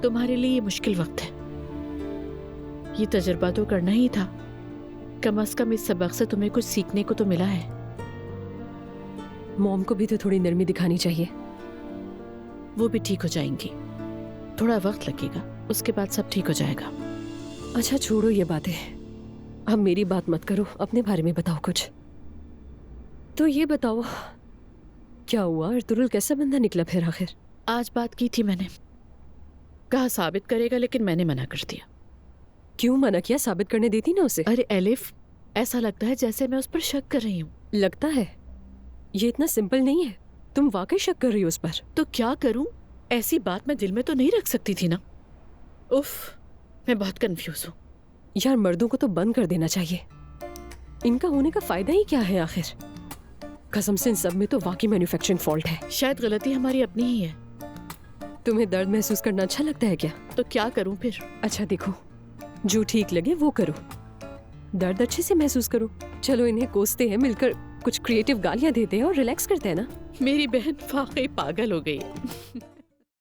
तुम्हारे लिए ये मुश्किल वक्त है, ये तजुर्बा तो करना ही था। कम से कम इस सबक से तुम्हें कुछ सीखने को तो मिला है। मॉम को भी तो थोड़ी नरमी दिखानी चाहिए। वो भी ठीक हो जाएंगी, थोड़ा वक्त लगेगा, उसके बाद सब ठीक हो जाएगा। अच्छा छोड़ो ये बातें, अब मेरी बात मत करो, अपने बारे में बताओ कुछ। तो ये बताओ क्या हुआ, अर्तुगरुल कैसा बंदा निकला फिर आखिर? आज बात की थी मैंने, कहा साबित करेगा, लेकिन मैंने मना कर दिया। क्यों मना किया? साबित करने देती ना उसे। अरे एलिफ, ऐसा लगता है जैसे मैं उस पर शक कर रही हूँ। लगता है? ये इतना सिंपल नहीं है, तुम वाकई शक कर रही हो उस पर। तो क्या करूं, ऐसी बात मैं दिल में तो नहीं रख सकती थी ना। उफ, मैं बहुत कंफ्यूज हूँ। यार मर्दों को तो बंद कर देना चाहिए, इनका होने का फायदा ही क्या है आखिर? कसम से इन सब में तो वाकई मैन्युफैक्चरिंग फॉल्ट है। शायद गलती हमारी अपनी ही है। तुम्हें दर्द महसूस करना अच्छा लगता है क्या? तो क्या करूं फिर? अच्छा देखो, जो ठीक लगे वो करो, दर्द अच्छे से महसूस करो। चलो इन्हें कोसते हैं, मिलकर कुछ क्रिएटिव गालियां देते हैं और रिलैक्स करते हैं ना। मेरी बहन वाकई पागल हो गई।